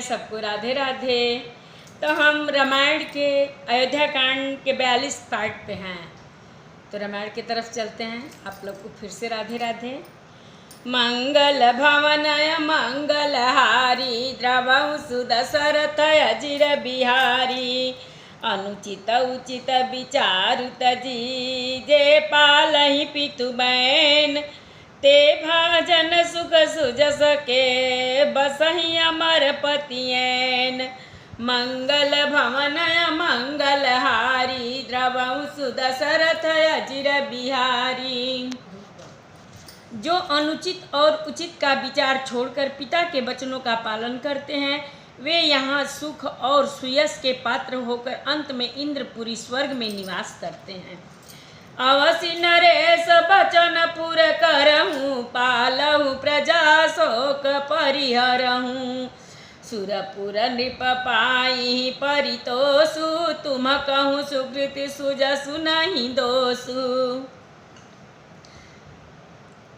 सबको राधे राधे। तो हम रामायण के अयोध्या कांड के 42 पार्ट पे हैं, तो रामायण की तरफ चलते हैं। आप लोग को फिर से राधे राधे। मंगल भवनय मंगलहारी द्रवं सुदशरथ अजिर बिहारी अनुचित उचित विचारु तजी जे पालहि पितु बैन ते भाजन सुख सुजस के बसहि अमर पतियैन। मंगल भवनय मंगलहारी द्रवं सुदशरथ अजिर बिहारी। जो अनुचित और उचित का विचार छोड़कर पिता के वचनों का पालन करते हैं, वे यहाँ सुख और सुयश के पात्र होकर अंत में इंद्रपुरी स्वर्ग में निवास करते हैं। अवसि नरेश बचन पुर करहूँ पालहु प्रजा शोक परिहरहूँ। सुरपुर नृप पाई परितोषु तुम कहूँ सुकृत सुजसु नहीं दोषु।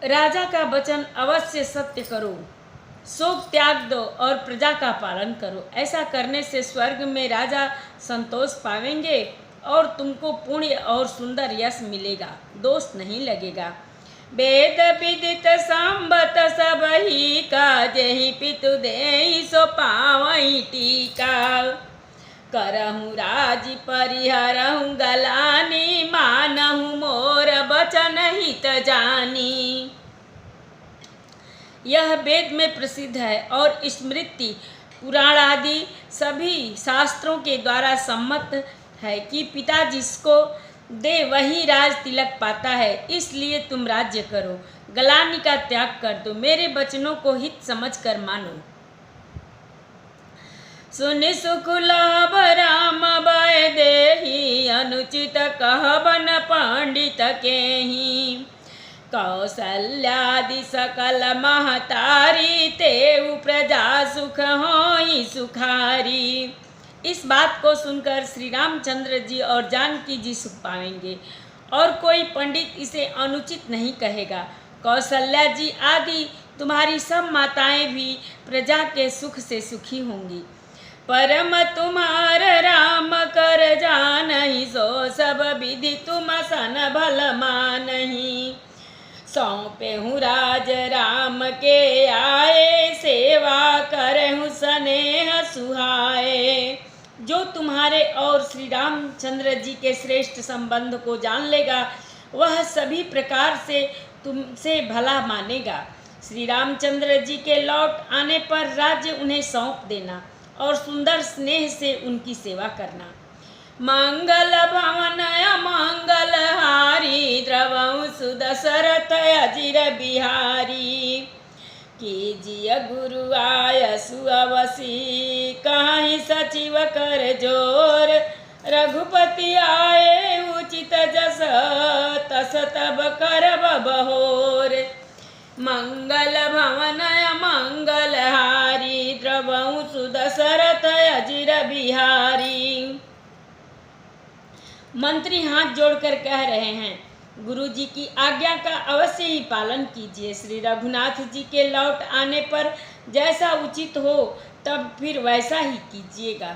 राजा का वचन अवश्य सत्य करो, शोक त्याग दो और प्रजा का पालन करो। ऐसा करने से स्वर्ग में राजा संतोष पावेंगे और तुमको पुण्य और सुंदर यश मिलेगा, दोष नहीं लगेगा। वेद विदित संबत सब ही का जेहि पितु देहि सो पावहि टीका। करहूँ राज परिहरहूँ गलानी मानहूँ मोर बचन हित जानी। यह वेद में प्रसिद्ध है और स्मृति पुराण आदि सभी शास्त्रों के द्वारा सम्मत है कि पिता जिसको दे वही राज तिलक पाता है। इसलिए तुम राज्य करो, गलानी का त्याग कर दो, मेरे वचनों को हित समझ कर मानो। सुनि सुख लाभ राम भय देहि अनुचित कहबन पंडित केहि। कौशल्यादि सकल महतारी तेउ प्रजा सुख होई सुखारी। इस बात को सुनकर श्री रामचंद्र जी और जानकी जी सुख पाएंगे और कोई पंडित इसे अनुचित नहीं कहेगा। कौशल्या जी आदि तुम्हारी सब माताएं भी प्रजा के सुख से सुखी होंगी। परम तुम्हार राम कर जानहि सो सब विधि तुम सन भल मानहि। सौंपेहूँ राज राम के आए सेवा करहूँ स्नेह सुहाए। जो तुम्हारे और श्री रामचंद्र जी के श्रेष्ठ संबंध को जान लेगा वह सभी प्रकार से तुमसे भला मानेगा। श्री रामचंद्र जी के लौट आने पर राज्य उन्हें सौंप देना और सुंदर स्नेह से उनकी सेवा करना। मंगल भवनय मंगलहारी द्रवं सुदशरथ अजिर बिहारी। कीजिए गुरु आयसु अवसी कहीं सचिव कर जोर। रघुपति आए उचित जस तस तब करब बहोर। मंगल भवनय मंगलहारी द्रवं सुदशरथ अजिर बिहारी। मंत्री हाथ जोड़कर कह रहे हैं, गुरु जी की आज्ञा का अवश्य ही पालन कीजिए। श्री रघुनाथ जी के लौट आने पर जैसा उचित हो तब फिर वैसा ही कीजिएगा।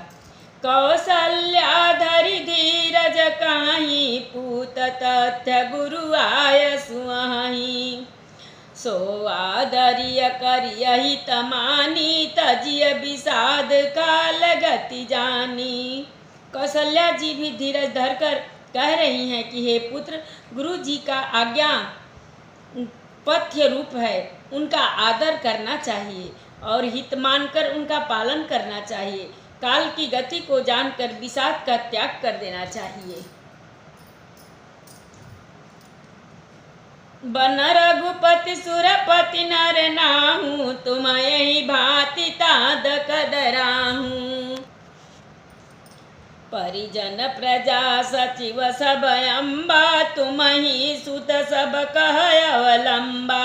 कौशल्या धरि धीरज काहि पूत तथ्य गुरु आयसु अहि। सो आदर्य करियहि तमानी तजिय विषाद काल गति जानी। कौशल्या जी भी धीरज धरकर कह रही हैं कि हे पुत्र, गुरु जी का आज्ञा पथ्य रूप है, उनका आदर करना चाहिए और हित मानकर उनका पालन करना चाहिए। काल की गति को जानकर विषाद का त्याग कर देना चाहिए। बन रघुपति सुरपति नर नाहू तुम यही भांति ताद कदराहू। परिजन प्रजा सचिव सब अम्बा तुम ही सुत सब कह अवलंबा।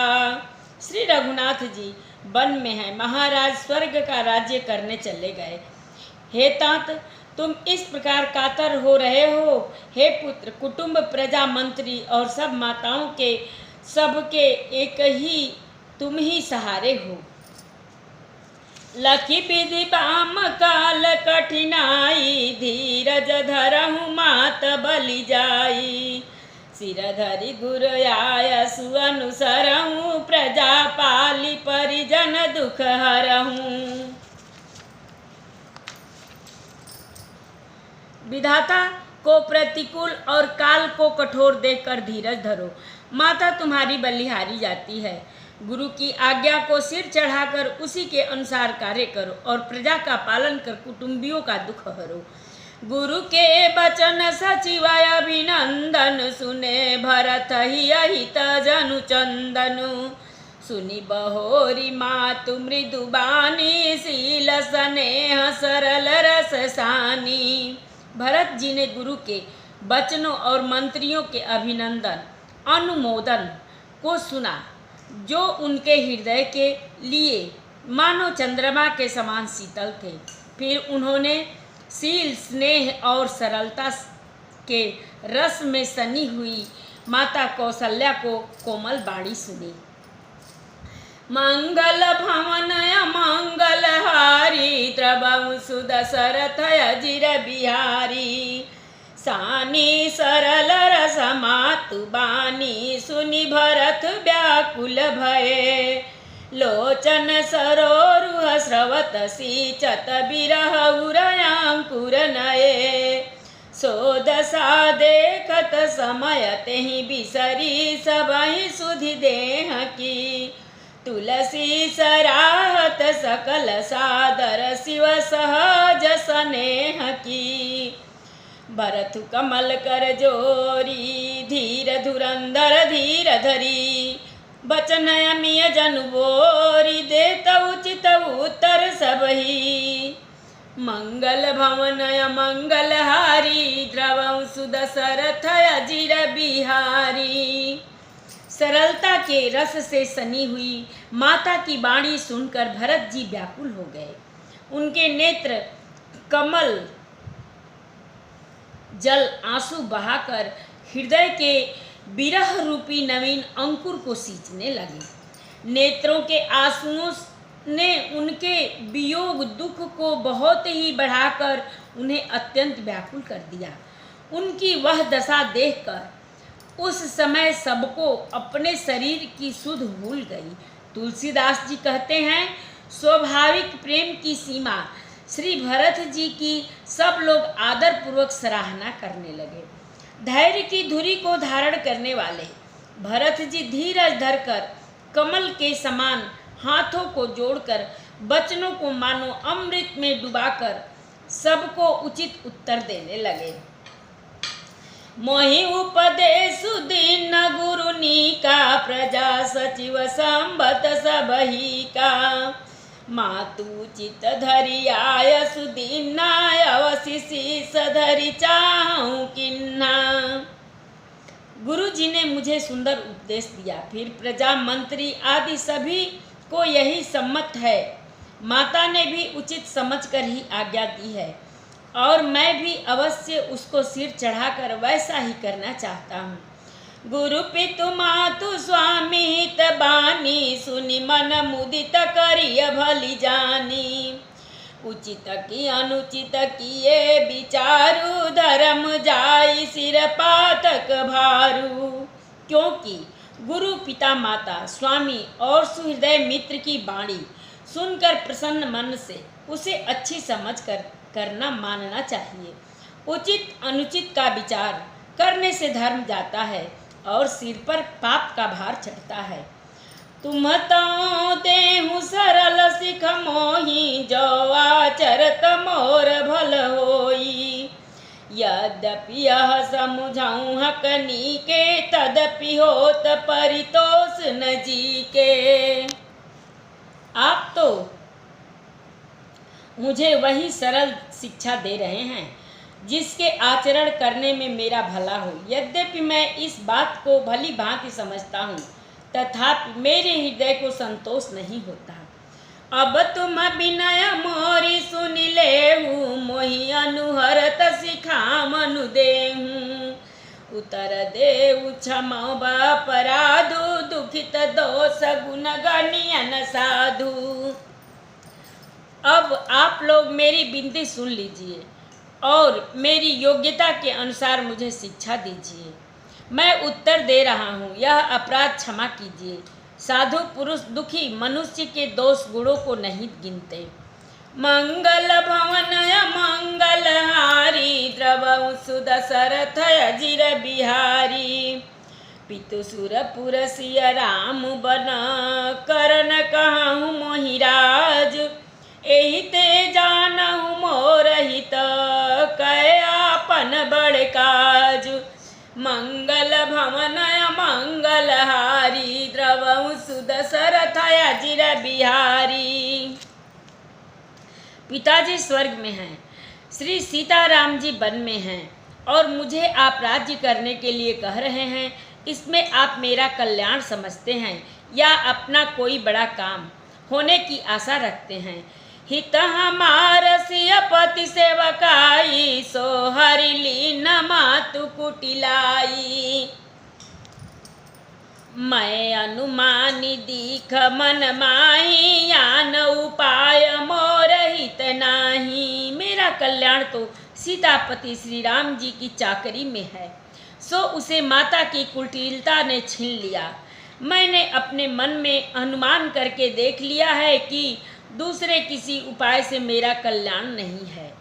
श्री रघुनाथ जी वन में हैं, महाराज स्वर्ग का राज्य करने चले गए। हे तात, तुम इस प्रकार कातर हो रहे हो। हे पुत्र, कुटुंब प्रजा मंत्री और सब माताओं के सबके एक ही तुम ही सहारे हो। लखी विधि बाम काल कठिनाई, धीरज धरहु मात बलि जाई। सिर धरि गुर आयसु अनुसरहु, प्रजा पाली परिजन दुख हरहूँ। विधाता को प्रतिकूल और काल को कठोर देखकर धीरज धरो। माता तुम्हारी बलिहारी जाती है। गुरु की आज्ञा को सिर चढ़ाकर उसी के अनुसार कार्य करो और प्रजा का पालन कर कुटुंबियों का दुख हरो। गुरु के बचन सचिवाय अभिनंदन, सुने भरत ही अहित जनु चंदनु। सुनी बहोरी मातु मृदु बानी, शील स्नेह सरल रस सानी। भरत जी ने गुरु के वचनों और मंत्रियों के अभिनंदन अनुमोदन को सुना, जो उनके हृदय के लिए मानो चंद्रमा के समान शीतल थे। फिर उन्होंने शील स्नेह और सरलता के रस में सनी हुई माता कौशल्या को कोमल बाणी सुनी। मंगल भवन मंगल हारी, द्रवहु सुदशरथ अजिर बिहारी। सानी सरल रस मातु बानी, सुनि भरत व्याकुल भये। लोचन सरोरुह स्रवत सिंचत, बिरह उरयांकुर नये। सो दशा देखत समय तेहि बिसरी, सबहि सुधि देह की। तुलसी सराहत सकल सादर, शिव सहज स्नेह की। भरतु कमल कर जोरी, धीर धुरंधर धीर धरी। बचन अमिय जनु बोरी, देत उचित उत्तर सबही। मंगल भवन मंगल हारी, द्रवहु सुदशरथ अजिर बिहारी। सरलता के रस से सनी हुई माता की वाणी सुनकर भरत जी व्याकुल हो गए। उनके नेत्र कमल जल आंसू बहाकर हृदय के विरह रूपी नवीन अंकुर को सींचने लगे। नेत्रों के आंसुओं ने उनके वियोग दुख को बहुत ही बढ़ाकर उन्हें अत्यंत व्याकुल कर दिया। उनकी वह दशा देखकर उस समय सबको अपने शरीर की सुध भूल गई। तुलसीदास जी कहते हैं, स्वाभाविक प्रेम की सीमा श्री भरत जी की सब लोग आदर पूर्वक सराहना करने लगे। धैर्य की धुरी को धारण करने वाले भरत जी धीरज धरकर कमल के समान हाथों को जोड़कर वचनों को मानो अमृत में डुबाकर सबको उचित उत्तर देने लगे। मोहि उपदेशु दीन गुरुनी का, प्रजा सचिव संबत सबही का। मातु चित धरि आयसु दीना, अवसि शीस धरि चाहूं किन्ना। गुरु जी ने मुझे सुंदर उपदेश दिया, फिर प्रजा मंत्री आदि सभी को यही सम्मत है। माता ने भी उचित समझकर ही आज्ञा दी है और मैं भी अवश्य उसको सिर चढ़ाकर वैसा ही करना चाहता हूँ। गुरु पितु मातु स्वामी हित बानी, सुनि मन मुदित करिय भली जानी। उचित की अनुचित किए विचारु, धर्म जाई सिर पातक भारू। क्योंकि गुरु पिता माता स्वामी और सुहृदय मित्र की वाणी सुनकर प्रसन्न मन से उसे अच्छी समझ कर करना मानना चाहिए। उचित अनुचित का विचार करने से धर्म जाता है और सिर पर पाप का भार चढ़ता है। तुम तो देहु सरल सिख मोही, जो आचरत मोर भल होई। यद्यपि यह समुझाऊं हकनी के, तदपि होत परितोष न जी के। आप तो मुझे वही सरल शिक्षा दे रहे हैं जिसके आचरण करने में मेरा भला हो। यद्यपि मैं इस बात को भली भांति समझता हूँ, तथापि मेरे हृदय को संतोष नहीं होता। अब तुम विनय मोरी सुनि लेहु, मोहि अनुहरत सिखाम अनु देहु। उतर देहु क्षमा अपराधु, दुखित दोष गुण गणियन साधु। अब आप लोग मेरी विनती सुन लीजिए और मेरी योग्यता के अनुसार मुझे शिक्षा दीजिए। मैं उत्तर दे रहा हूँ, यह अपराध क्षमा कीजिए। साधु पुरुष दुखी मनुष्य के दोष गुणों को नहीं गिनते। मंगल भवन मंगलहारी द्रवहु सुदशरथ अजिर बिहारी। पितु सुरपुर सिय राम बन करन कहूँ मोहिराज। एहि ते जानहु मोर हित कै आपन बड़ काज। मंगल भवन मंगलहारी द्रवहु सुदशरथ अजिर बिहारी। पिताजी स्वर्ग में हैं, श्री सीताराम जी वन में हैं और मुझे आप राज्य करने के लिए कह रहे हैं। इसमें आप मेरा कल्याण समझते हैं या अपना कोई बड़ा काम होने की आशा रखते हैं। हित हमार सिय पति सेवकाई सो हरि लीन मातु कुटिलाई। मैं अनुमानी दीख मन माही यान उपाय मोर हित नाही। मेरा कल्याण तो सीतापति श्री राम जी की चाकरी में है, सो उसे माता की कुटिलता ने छीन लिया। मैंने अपने मन में अनुमान करके देख लिया है कि दूसरे किसी उपाय से मेरा कल्याण नहीं है।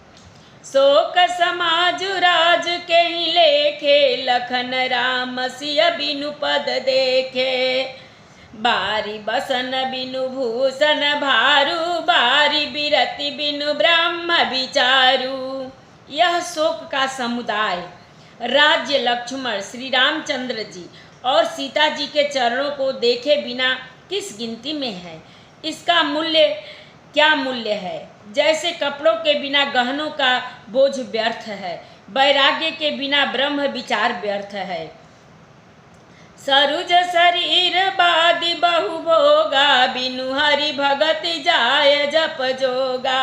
शोक समाज राज के ही लेखे लखन राम सिय बिनु पद देखे। बारी बसन बिनु भूषण भारू बारी बिरति बिनु ब्रह्म विचारू। यह शोक का समुदाय राज्य लक्ष्मण श्री रामचंद्र जी और सीता जी के चरणों को देखे बिना किस गिनती में है। इसका मूल्य क्या मूल्य है। जैसे कपड़ों के बिना गहनों का बोझ व्यर्थ है, वैराग्य के बिना ब्रह्म विचार व्यर्थ है। सरुज शरीर बादि बहु भोगा बिनु हरि भगत जाय जप जोगा।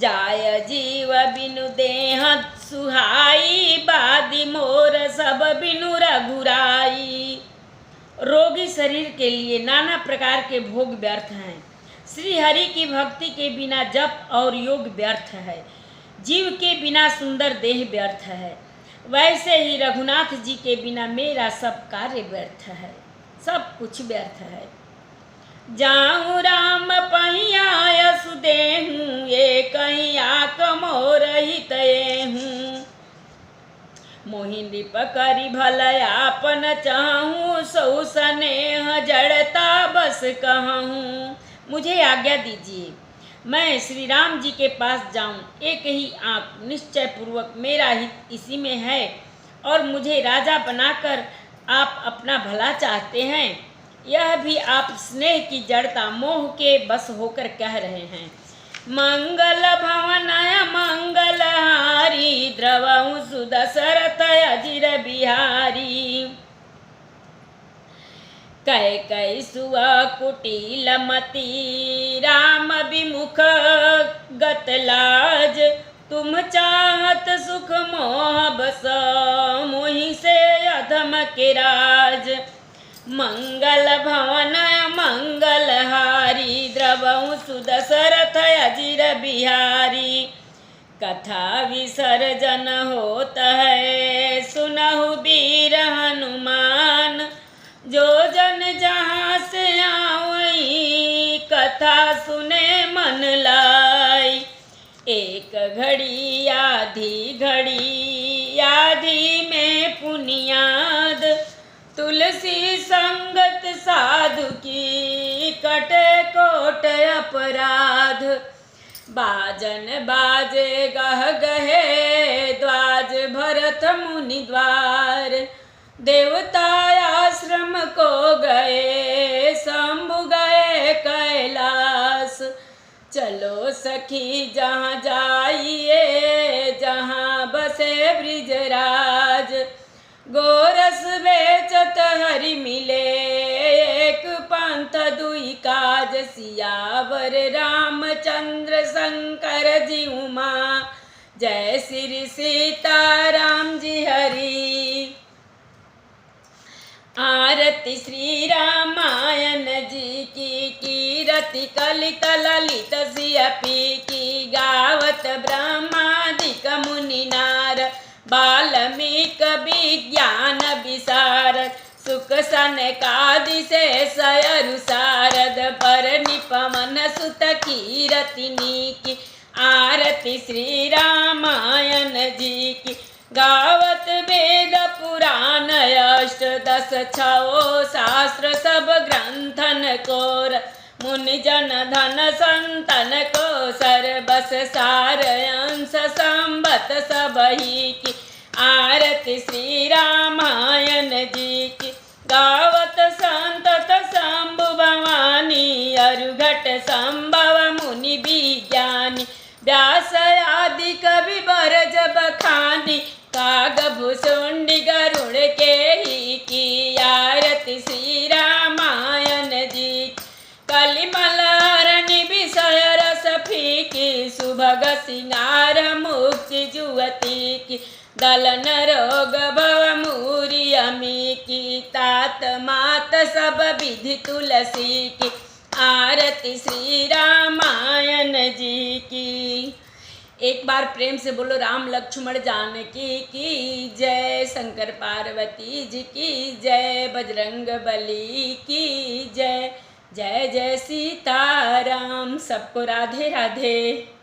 जाय जीव बिनु देह सुहाई बादि मोर सब बिनु रघुराई। रोगी शरीर के लिए नाना प्रकार के भोग व्यर्थ हैं। श्री हरि की भक्ति के बिना जप और योग व्यर्थ है। जीव के बिना सुंदर देह व्यर्थ है। वैसे ही रघुनाथ जी के बिना मेरा सब कार्य व्यर्थ है, सब कुछ व्यर्थ है। जाऊँ राम पहिया यस देहूँ ये कहीं आक मोर हित हूँ। मोहि नृप करि भल आपन चाहूँ सौ स्नेह जड़ता बस कहूँ। मुझे आज्ञा दीजिए मैं श्री राम जी के पास जाऊं। एक ही आँख निश्चय पूर्वक मेरा हित इसी में है और मुझे राजा बनाकर आप अपना भला चाहते हैं। यह भी आप स्नेह की जड़ता मोह के बस होकर कह रहे हैं। मंगल भवन मंगलहारी द्रवहु सुदशरथ अजिर बिहारी। कै कै सुआ कुटिल मति राम विमुख गत लाज। तुम चाहत सुख मोह बस मोहि से अधम के राज। मंगल भवन मंगलहारी द्रवहु सुदशरथ अजिर बिहारी। कथा विसर्जन होत है सुनहु वीर हनुमान। जो जन जहाँ से आवई कथा सुने मन लाई। एक घड़ी आधी में पुनियाद। तुलसी संगत साधु की कटे कोट अपराध। बाजन बाजे गह गहे द्वाज भरत मुनि द्वार। देवता आश्रम को गए शंभु गए कैलाश। चलो सखी जहाँ जाइए जहाँ बसे ब्रिजराज। गोरस बेचत हरि मिले एक पंथ दुई काज। सियावर रामचंद्र शंकर जी उमा जय श्री सीताराम जी हरि। आरती श्री रामायण जी की कीरत रति कलित ललित सिय पीकी गावत ब्रह्मादिक मुनि नार वाल्मीक विज्ञान विशारद सुख सनकादि शेषयरु शारद पर निपमन सुत कीरति नीकी आरती श्री रामायण जी की गावत वेद पुराण अष्टदश छो शास्त्र सब ग्रंथन कोर मुनि जन धन संतन को सर्वस सार अंश संबत सबही की आरती श्री रामायण जी की गावत संतत शंभु भवानी अरुघट संभव मुनि विज्ञानी व्यास आदि कवि बर जब खानी काग भुसुंडी गरुड़ के ही की आरती श्री रामायण जी कलिमल हरणी विषय रस फीकी सुभग सिंगार मुक्ति जुवती की दलन रोग भव मूरी अमी की तात मात सब विधि तुलसी की आरती श्री रामायण जी की। एक बार प्रेम से बोलो राम लक्ष्मण जानकी की जय, शंकर पार्वती जी की जय, बजरंग बली की जय। जय जय सीताराम। सबको राधे राधे।